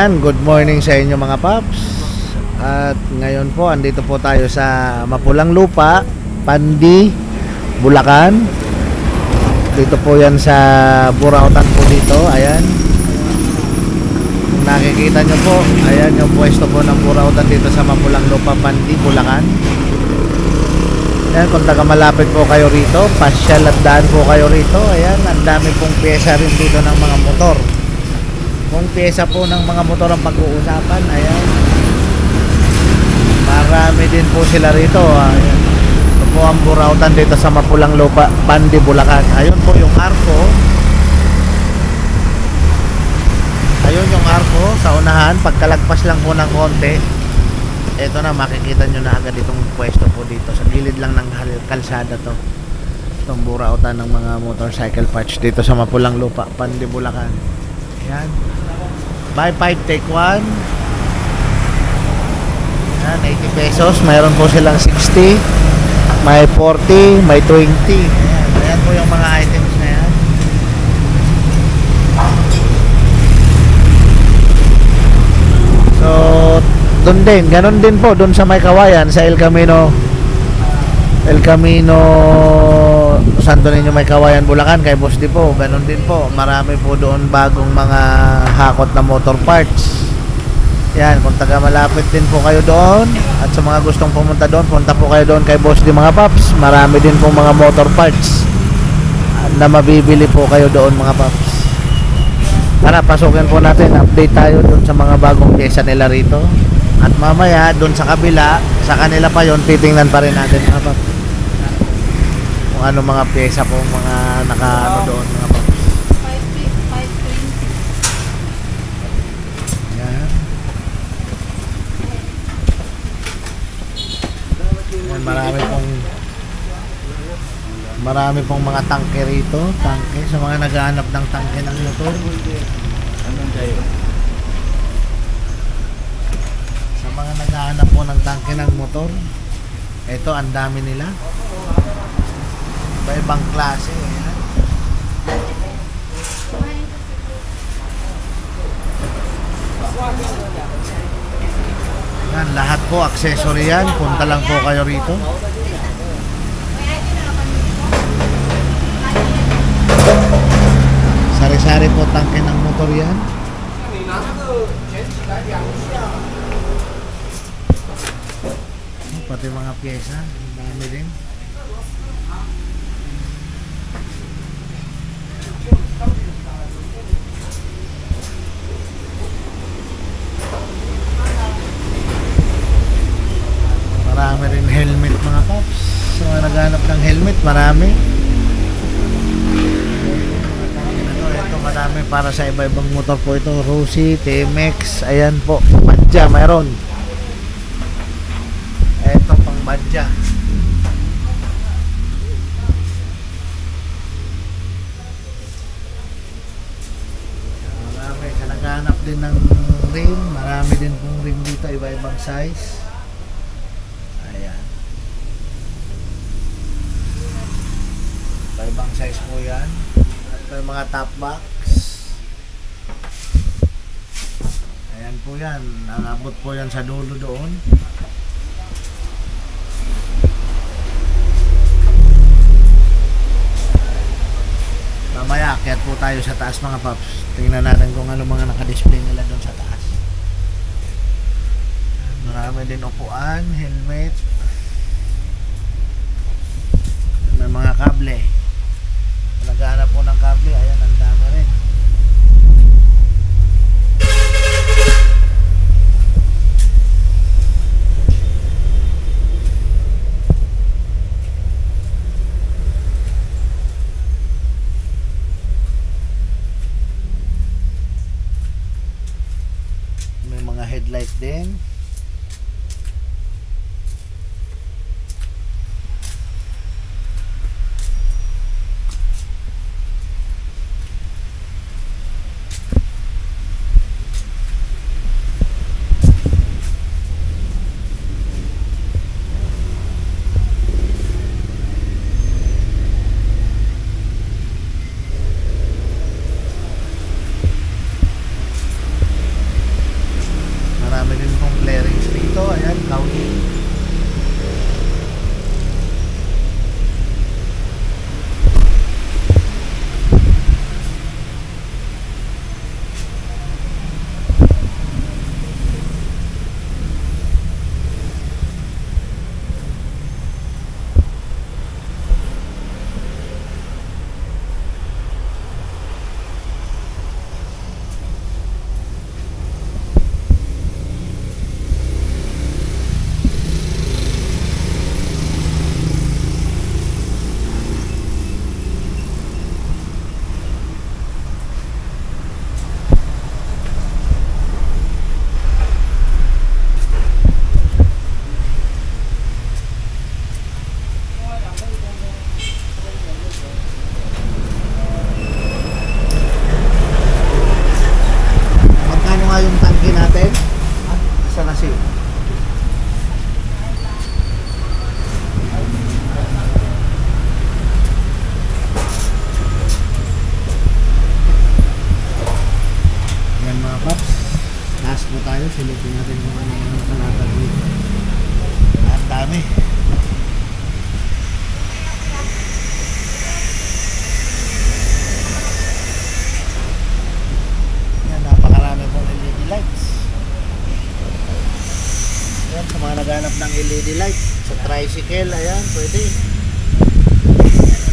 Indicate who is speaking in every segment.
Speaker 1: Ayan, good morning sa inyo mga paps. At ngayon po, andito po tayo sa Mapulang Lupa, Pandi, Bulacan. Dito po yan sa Burautan po dito. Ayan, kung nakikita nyo po, ayan yung pwesto po ng Burautan dito sa Mapulang Lupa, Pandi, Bulacan. Ayan, kung taga malapit po kayo rito, pasyal at daan po kayo rito. Ayan, ang dami pong pyesa rin dito ng mga motor. Kung pyesa po ng mga motor ang pag-uusapan, ayan, marami din po sila rito. Ayan, ito po ang Burautan dito sa Mapulang Lupa, Pandi, Bulacan. Ayun po yung arko. Ayun yung arko sa unahan. Pagkalagpas lang po ng konti, eto na, makikita nyo na agad itong pwesto po dito. Sa gilid lang ng kalsada to, itong Burautan ng mga motorcycle parts dito sa Mapulang Lupa, Pandi, Bulacan. Ayan, buy 5 take 1. Ayan, 80 pesos. Mayroon po silang 60, may 40, may 20. Ayan, ayan po yung mga items na yan. So doon din, ganun din po doon sa May Kawayan, sa El Camino Santo Niño May Kawayan, Bulacan, kay Boss Di po, ganun din po. Marami po doon bagong mga hakot na motor parts. Yan, kung taga malapit din po kayo doon at sa mga gustong pumunta doon, punta po kayo doon kay Boss Di mga paps. Marami din po mga motor parts na mabibili po kayo doon mga paps. Tara, pasukin po natin, update tayo doon sa mga bagong pyesa nila rito. At mamaya doon sa kabila, sa kanila pa yon, titingnan pa rin natin mga paps, kung ano mga pyesa po mga nakaano doon mga paps. Yan. Yan, marami pong mga tangke rito, tangke sa mga naghahanap ng tangke ng motor. Sa mga naghahanap po ng tangke ng motor, ito ang dami nila. Iba-ibang klase. Ayan. Yan, lahat po accessory yan. Punta lang po kayo rito. Sari-sari po tangke ng motor yan. Pati mga pyesa, dami din. Marami rin helmet mga paps. Sa mga naghanap ng helmet, marami. Ito marami para sa iba-ibang motor po ito. Rossi, TMX, ayan po. Badja, mayroon. Ito pang Badja. Marami. Sa naghanap din ng rim, marami din pong rim dito, iba-ibang size. Ayan, iba-ibang size po yan. At may mga top box. Ayan po yan, nakabot po yan sa dulo doon. Mamaya, akyat po tayo sa taas mga paps. Tingnan natin kung ano mga nakadisplay nila doon sa taas. Marami din upuan, helmet. May mga kable. Naghahanap po ng kable, ayan, ang dami rin. May mga headlight din. tricycle, ayan, pwede.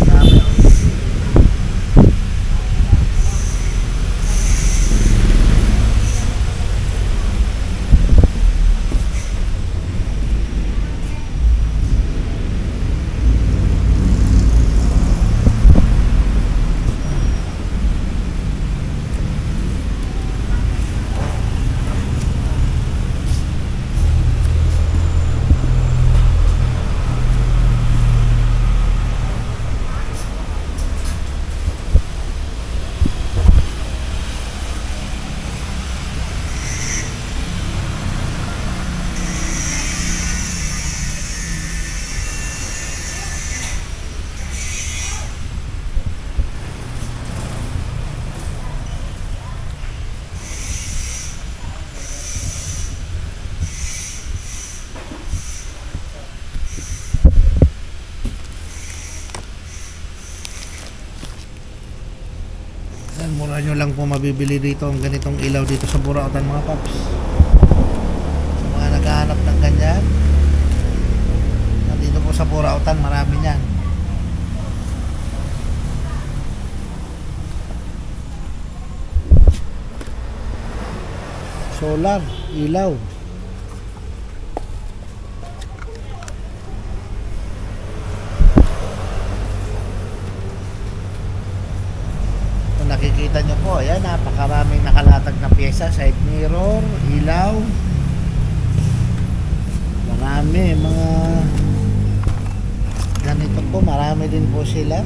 Speaker 1: Dami. Mura nyo lang po mabibili dito ang ganitong ilaw dito sa Burautan mga paps. Sa mga naghahanap ng ganyan, dito po sa Burautan marami yan. Solar, ilaw. Nakikita nyo po, ayan, napakaraming nakalatag na pyesa, side mirror, ilaw, marami, mga ganito po, marami din po sila.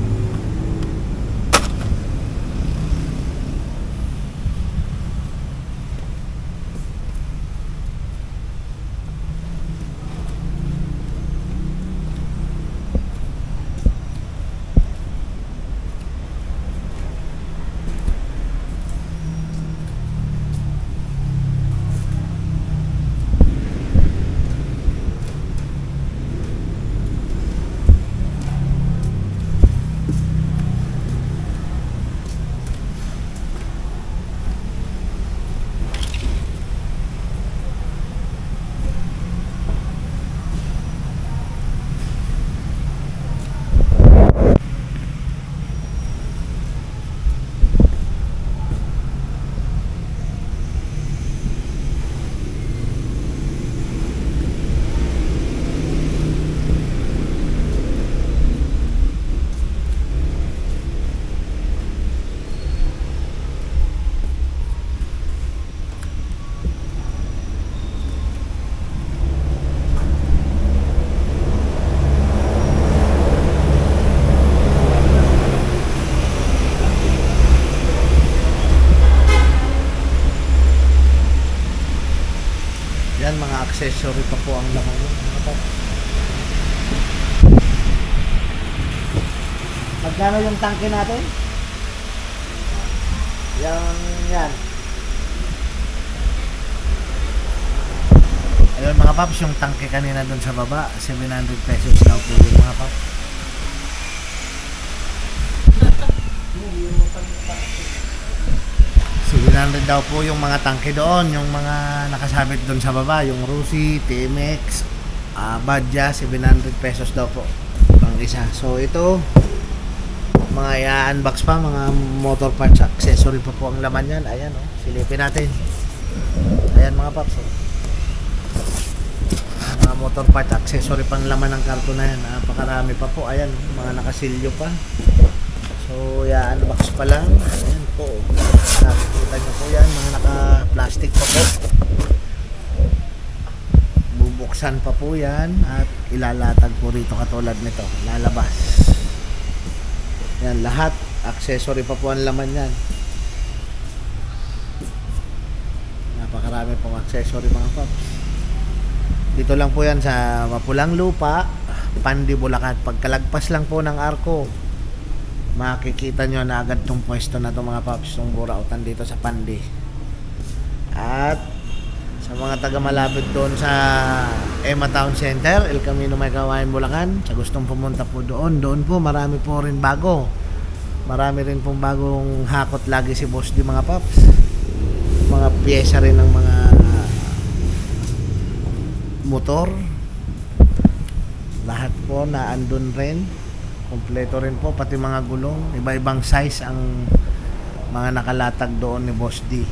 Speaker 1: Yan, mga accessory pa po ang laman yun. Magkano yung tangke natin? Yan. Ayun mga paps, yung tangke kanina dun sa baba, 700 pesos daw po yung mga paps. $700 daw po yung mga tangke doon, yung mga nakasabit doon sa baba, yung Rusi, TMX, Badja, 700 pesos daw po ang isa. So ito, mga i-unbox pa, mga motor parts accessory pa po ang laman yan. Ayan, oh, silipin natin. Ayan mga paps, oh. Mga motor parts accessory pang laman ng karton na yan. Napakarami pa po. Ayan, mga nakasilyo pa. So i-unbox pa lang. Ayan po, nakikita nyo po yan, mga naka-plastic pa po. Bubuksan pa po yan at ilalatag po rito katulad nito, lalabas. Yan, lahat accessory pa po ang laman yan. Napakarami pong accessory mga paps. Dito lang po yan sa Mapulang Lupa, Pandi, Bulacan. Pagkalagpas lang po ng arko, makikita nyo na agad tong pwesto na to mga paps, tong Burautan dito sa Pandi. At sa mga taga malapit doon sa Emma Town Center, El Camino, May Kawayan, Bulacan, sa gustong pumunta po doon po marami po rin bago. Marami rin pong bagong hakot lagi si Boss D mga paps. Mga pyesa rin ng mga motor. Lahat po na andun rin. Kompleto rin po, pati mga gulong. Iba-ibang size ang mga nakalatag doon ni Boss D.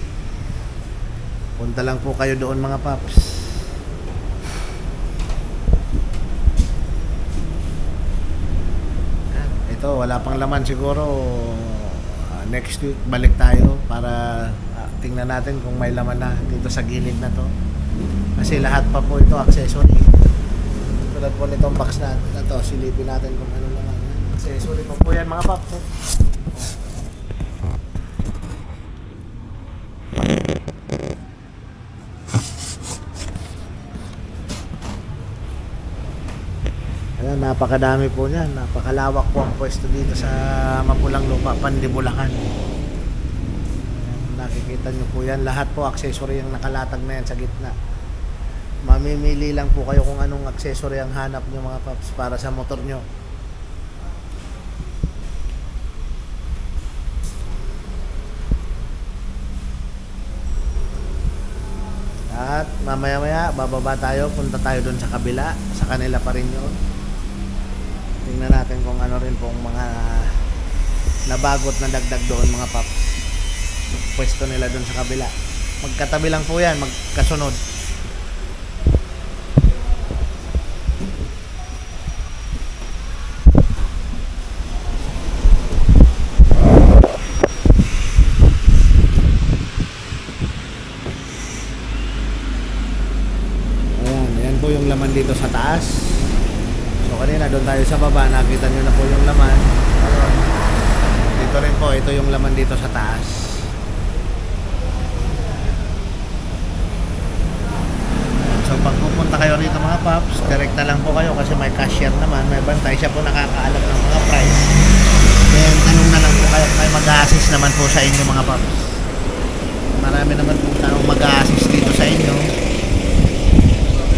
Speaker 1: Punta lang po kayo doon mga paps. Ito, wala pang laman siguro. Next week balik tayo para tingnan natin kung may laman na dito sa gilid na to. Kasi lahat pa po ito accessory. Tulad po nitong box na to, silipin natin kung ano naman. Accessory pa po yan mga paps. Ayan, napakadami po niyan. Napakalawak po ang pwesto dito sa Mapulang Lupa, Pandi, Bulacan. Ayan, nakikita nyo po yan. Lahat po accessory yung nakalatag na yan sa gitna. Mamimili lang po kayo kung anong accessory ang hanap nyo mga paps para sa motor nyo. At mamaya-maya bababa tayo, punta tayo doon sa kabila, sa kanila pa rin yun. Tingnan natin kung ano rin pong mga nabagot na dagdag doon mga paps. Pwesto nila doon sa kabila. Magkatabi lang po yan, magkasunod. Ayan po yung laman dito sa taas. So kanina doon tayo sa baba, nakita nyo na po yung laman. Dito rin po, ito yung laman dito sa taas. So pag pupunta kayo rito mga paps, direkta lang po kayo kasi may cashier naman, may bantay, siya po nakakaalam ng mga price. Then tanong na lang po kayo, may mag-a-assist naman po sa inyo mga paps. Marami naman po taong mag-a-assist dito sa inyo.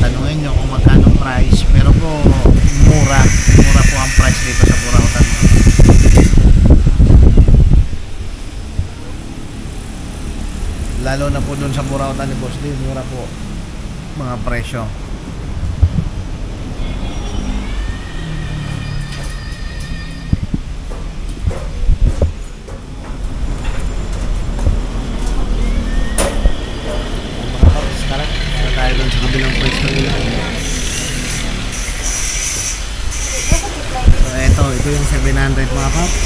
Speaker 1: Tanungin nyo kung magkano price, pero po mura po ang price dito sa Burautan. Lalo na po dun sa Burautan ni Boss D, mura po mga presyo. Tayo dun sa kabilang pwesto nila. So ito yung 700 mga paps.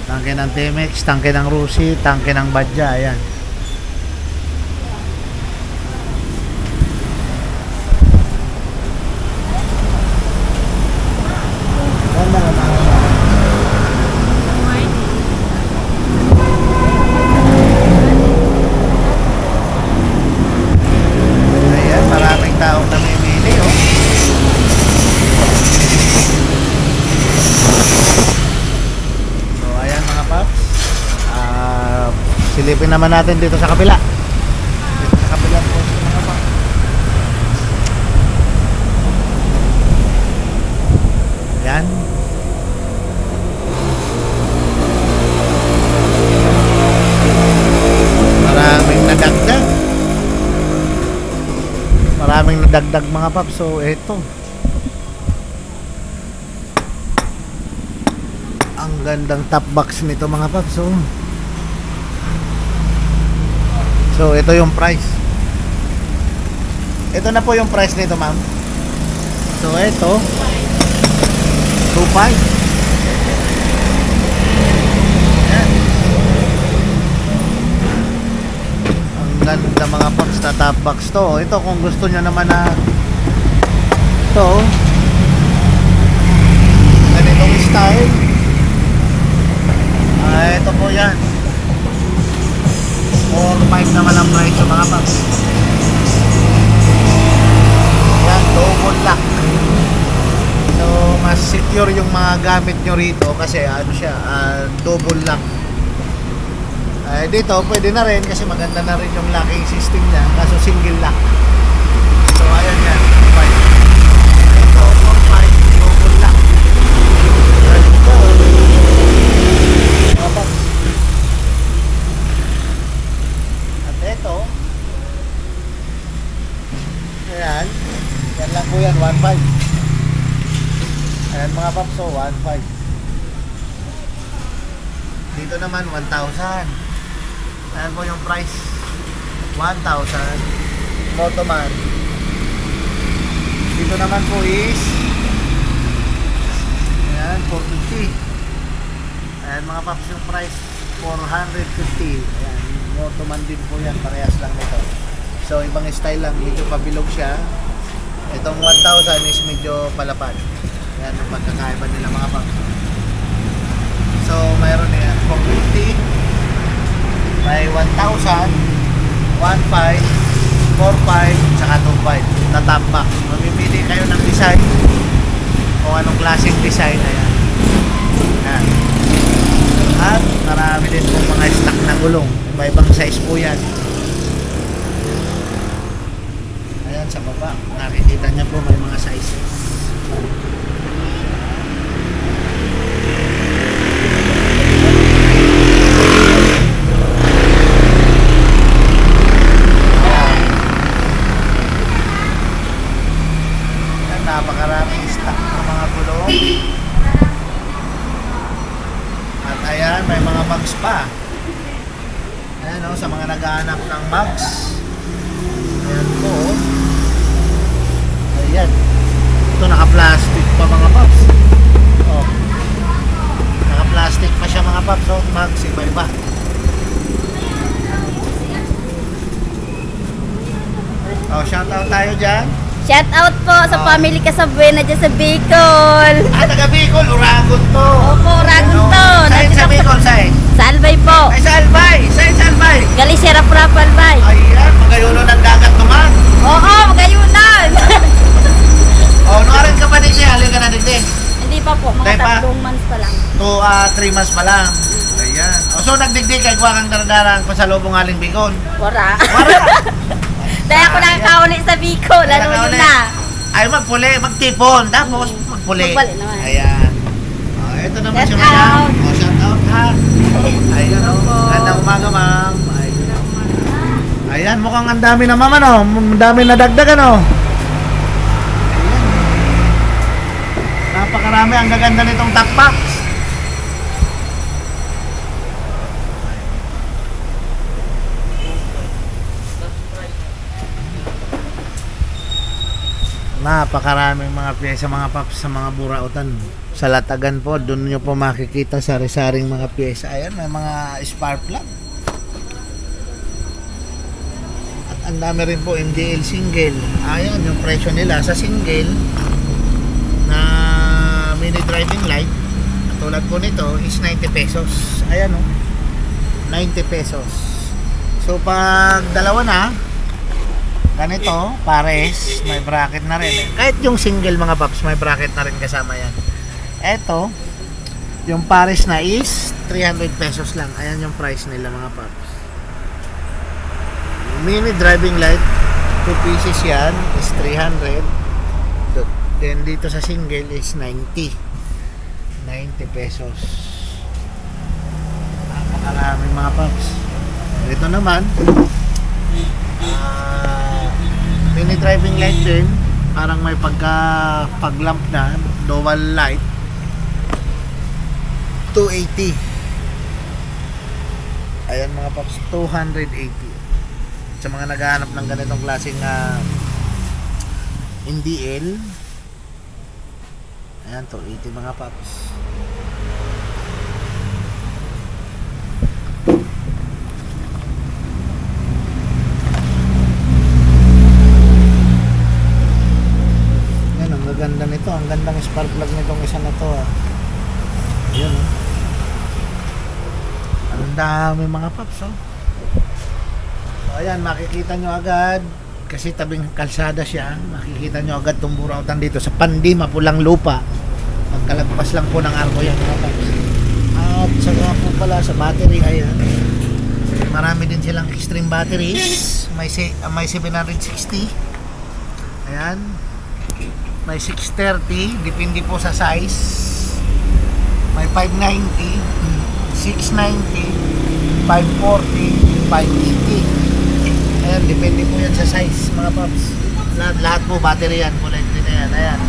Speaker 1: Tangke ng Temex, tangke ng Rusi, tangke ng Badja. Ayan. Silipin naman natin dito sa kabila. Dito sa kabila po sa mga pa. Yan. Maraming nadagdag. Maraming nadagdag mga paps. So eto. Ang gandang top box nito mga paps. So ito yung price. Ito na po yung price nito ma'am. So ito 2.5. Yan. Ang ganda mga paps na top box to. Ito kung gusto nyo naman na ito ganitong style, ito po yan 4.5 naman ang presyo mga paps. Yan, double lock. So mas secure yung mga gamit nyo rito kasi ano siya, double lock. Dito pwede na rin kasi maganda na rin yung locking system niya, kaso single lock. So ayan yan, 5. Ito 4.5 double lock. Mga paps. Ito, ayan, Yan lang po yan, 1.5. Ayan mga paps, so 1.5. Dito naman 1,000. Ayan po yung price, 1,000. Motoman. Dito naman po is ayan, 450. Ayan mga paps, yung price 450. Ayan, Motoman din po yan, parehas lang nito. So ibang style lang, medyo pabilog siya. Itong 1,000 is medyo palapad. Ayan yung pagkakaiba nila mga paps. So mayroon na yan 450, may 1,000, 1.5, 4.5, saka 2.5 na top box. Mamimili kayo ng design kung anong klaseng design. Ayan. Ayan. At marami din po mga stock na gulong, iba-ibang size po yan. Ayan sa baba, nakikita niya po may mga sizes. Napakaraming stock ng mga gulong. At ayan, may mga bags pa. Ayan o, sa mga naghahanap ng bags. Ayan po. Ayan. Ito naka-plastic pa mga paps. Oh. Naka-plastic pa siya mga paps. Oh, bags, iba-iba. Oh, shoutout tayo dyan.
Speaker 2: Shout out po sa family Casabuena dyan sa Bicol.
Speaker 1: Taga Bicol, Uragon to.
Speaker 2: Opo, Uragon to.
Speaker 1: Saan sa Bicol, saan?
Speaker 2: Sa Albay po.
Speaker 1: Ay, sa Albay. Saan sa Albay?
Speaker 2: Galisera Prap Albay.
Speaker 1: Ayan, magayuno ng dagat naman.
Speaker 2: Oo, magayunan.
Speaker 1: Oh, nakarin ka pa din siya. Halika na din din.
Speaker 2: Hindi pa po, mga
Speaker 1: Dahil pa?
Speaker 2: 3 months pa lang.
Speaker 1: 3 months pa lang. Ayan. Oh, so nagdigdig kay Guwakang Daradarang pasalubong aling Bicol.
Speaker 2: Wara.
Speaker 1: Wala.
Speaker 2: Dahil ako nakakauli sa Bicol, lalo na.
Speaker 1: Ay, magpuli, magtipon. Tapos magpuli.
Speaker 2: Magpuli naman.
Speaker 1: Ayan. Oh, ito naman
Speaker 2: Shout
Speaker 1: siya madam.
Speaker 2: out.
Speaker 1: Oh, shout out ha. Ayan o. Gandang umaga ma'am. Ayan, mukhang ang dami na ma'am ano. Ang dami na dagdag ano. Ayan. Napakarami. Ang gaganda nitong top box. Napakaraming mga pyesa mga paps sa mga burautan. Sa Latagan po, doon nyo po makikita sari-saring mga pyesa. Ayan, may mga spark plug. At ang dami rin po MDL single. Ayan, yung presyo nila sa single na mini driving light. Tulad po nito is 90 pesos. Ayan o, 90 pesos. So pag dalawa na, ganito, pares, may bracket na rin. Kahit yung single mga paps, may bracket na rin kasama yan. Eto, yung pares na is 300 pesos lang. Ayan yung price nila mga paps. Mini driving light, 2 pieces yan, is 300. Then dito sa single is 90 pesos. Napakaraming mga paps. Dito naman, mini driving light din, parang may pag-lamp na dual light, 280. Ayan mga paps, 280 sa mga naghahanap ng ganitong klaseng NDL. Ayan, 280 mga paps. Ganda nito, ang gandang spark plug nitong isa na to. Ayun oh. Ang dami mga paps oh. So ayan, makikita nyo agad kasi tabing kalsada siya. Makikita nyo agad itong burautan dito sa Pandi, Mapulang Lupa. Pagkalagpas lang po ng arko yan mga paps. At saka po pala sa battery, ayan, marami din silang extreme batteries. May 760. Ayan, may 630, depende po sa size. May 590, 690, 540, 580. Ayan, depende po yan sa size mga paps. lahat po battery yan, kulay green na yan. Ayan.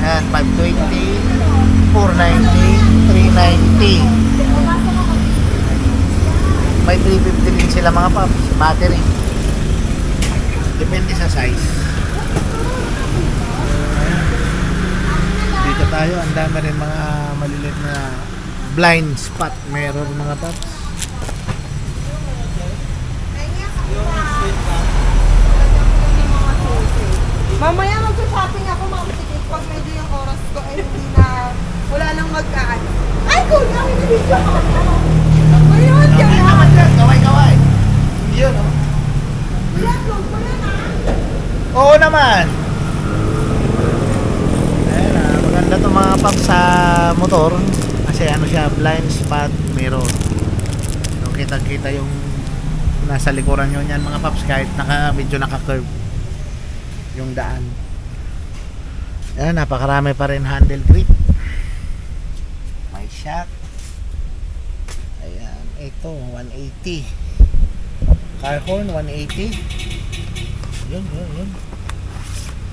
Speaker 1: Ayan, 520, 490, 390. May 350 din sila mga paps, battery. Depende sa size. Dito tayo, ang dami rin mga maliliit na blind spot mirror mga paps.
Speaker 3: Mamaya mag-shopping ako, Ma'am Sikit, pag medyo yung oras ko ay hindi na, wala nang magkaan. Ay, kuya, may video ko. Ayun,
Speaker 1: Okay
Speaker 3: yan
Speaker 1: naman
Speaker 3: na.
Speaker 1: dyan, kaway-kaway. Yun, oh.
Speaker 3: I-upload ko yan, ah.
Speaker 1: Oo naman. Ayan, maganda to mga paps sa motor. Kasi ano siya, blind spot mirror. So, kitang-kita yung nasa likuran nyo yan mga paps kahit medyo naka-curve yung daan. Ayan, napakarami pa rin handle grip. May shock. Ayan, ito 180. Car horn 180. Yun.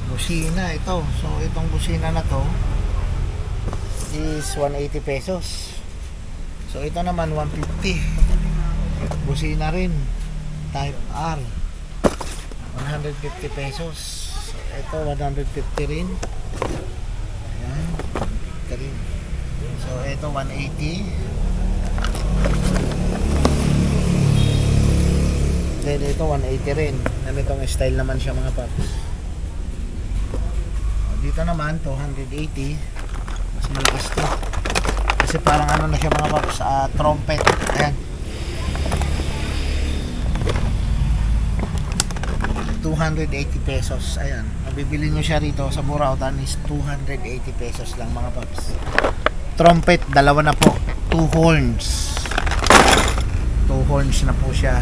Speaker 1: Busina ito. So itong busina na to is 180 pesos. So ito naman 150. Busina rin type R 150 pesos. So ito 150 rin. Ayan, ito rin. So ito 180. Then ito 180 rin. Ganitong style naman siya mga paps. Dito naman 280. Mas malakas to. Kasi parang ano na siya mga paps, trumpet. Ayan. 280 pesos. Ayan. Mabibili nyo siya rito sa Burautan is 280 pesos lang mga paps. Trumpet, dalawa na po. 2 horns. 2 horns na po siya.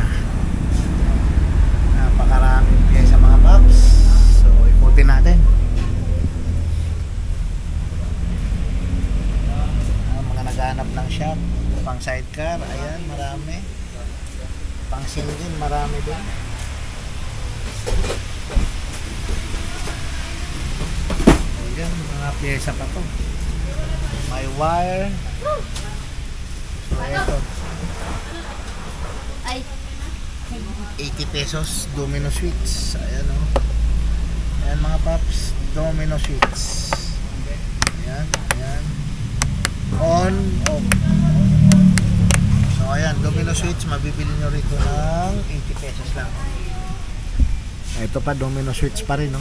Speaker 1: Napakaraming pyesa mga paps. So ikutin natin. Mga naghahanap ng shop pang sidecar, ayan, marami. Pang single, marami din. Ayan, mga pyesa pa to. May wire. So ito,
Speaker 2: Ay,
Speaker 1: 80 pesos domino switch. Ayan o. Ayan mga paps, domino switch. Ayan. On, off. So ayan, domino switch, mabibili nyo rito ng 80 pesos lang. Ito pa, domino switch pa rin, no?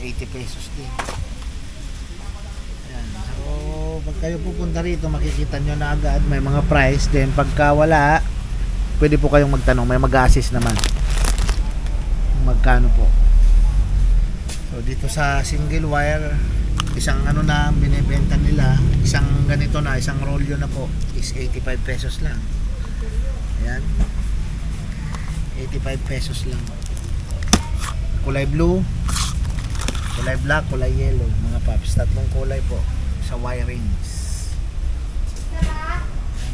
Speaker 1: 80 pesos din. Ayan. So pag kayo pupunta rito, makikita nyo na agad may mga price. Then pagka wala, pwede po kayong magtanong, may mag-assist naman magkano po. So dito sa single wire, isang ano na binibenta nila, isang ganito na, isang rolyo na po is 85 pesos lang. Ayan, 85 pesos lang. Kulay blue, kulay black, kulay yellow mga paps. Tatlong kulay po sa wirings. Ayan,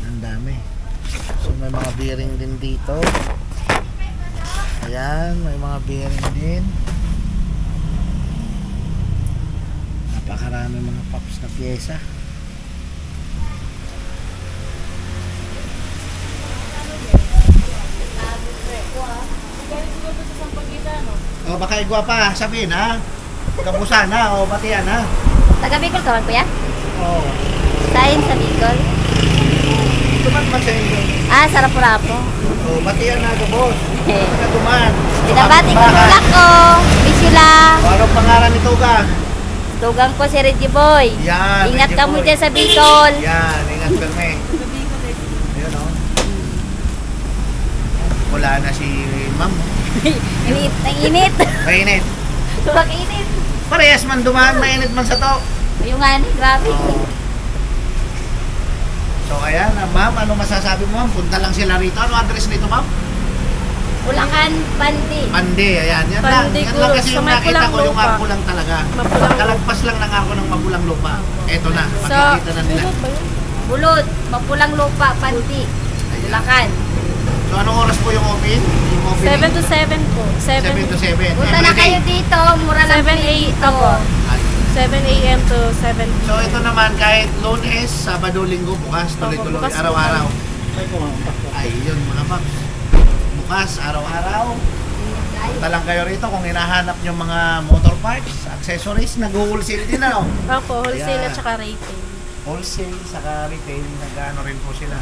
Speaker 1: ang dami. So may mga bearing din dito. Ayan, may mga bearing din. Napakarami mga paps na pyesa. O baka igwa pa, sabihin ha. Kapusan ha, o batian ha.
Speaker 2: taga Bicol ka man, kuya?
Speaker 1: O,
Speaker 2: Sain sa Bicol.
Speaker 1: tuman man sa inyo.
Speaker 2: Ah, Sarap-Rapo.
Speaker 1: O, batian na ito boss. Tuman.
Speaker 2: Binabati ko tulak ko. Miss you lang.
Speaker 1: O, anong pangalan nito ka?
Speaker 2: Tugang ko si Reggie Boy.
Speaker 1: Yan,
Speaker 2: Ingat
Speaker 1: Reggie
Speaker 2: ka mo
Speaker 1: Boy.
Speaker 2: dyan sa Bicol.
Speaker 1: Yan, ingat kami. Ayun o. Wala na si ma'am.
Speaker 2: Init, ang init.
Speaker 1: Mainit.
Speaker 2: Tuwag init.
Speaker 1: Parehas man dumaan, mainit man sa to.
Speaker 2: Yung ani, grabe.
Speaker 1: Oo. So ayan, ma'am, ano masasabi mo ma'am? Punta lang sila rito. Ano address nito ma'am?
Speaker 2: Ulacan, Pandi.
Speaker 1: Pandi, ayan. Yan lang.
Speaker 3: Pandi,
Speaker 1: Yan lang kasi
Speaker 3: sa
Speaker 1: yung
Speaker 3: may
Speaker 1: nakita ko,
Speaker 3: pulang
Speaker 1: yung
Speaker 3: lupa.
Speaker 1: arko lang talaga.
Speaker 3: Mapulang
Speaker 1: Kalagpas lang ng arko ng mapulang lupa. Eto na,
Speaker 3: Sa,
Speaker 1: makikita na nila.
Speaker 3: Bulot ba yun?
Speaker 2: Bulod, Mapulang Lupa, Pandi. Ulacan.
Speaker 1: So, anong oras po yung open? Yung opening?
Speaker 4: 7 to 7 po.
Speaker 1: 7 to 7.
Speaker 2: Punta na kayo dito, mura lang
Speaker 4: 7
Speaker 2: bilhin dito.
Speaker 4: Opo. 7 a.m. to 7 p.m.
Speaker 1: So, ito naman, kahit Lunes, Sabado, Linggo, bukas, tuloy-tuloy,
Speaker 4: bukas po
Speaker 1: araw-araw. Ay, yun mga paps. Bukas, araw-araw. Punta lang kayo rito kung hinahanap nyo mga motor parts, accessories, nag-wholesale din ano?
Speaker 4: Opo, wholesale
Speaker 1: Ayan.
Speaker 4: at saka retail.
Speaker 1: Wholesale, saka retail, nag-ano rin po sila.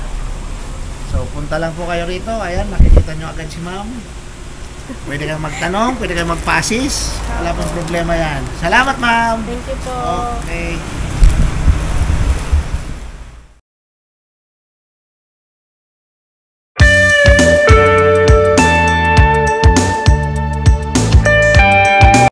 Speaker 1: So, punta lang po kayo rito. Ayan, makikita nyo agad si ma'am. Pwede kayong magtanong, pwede kayong magpasis. Wala pong problema yan. Salamat, ma'am.
Speaker 4: Thank you po.
Speaker 1: Okay.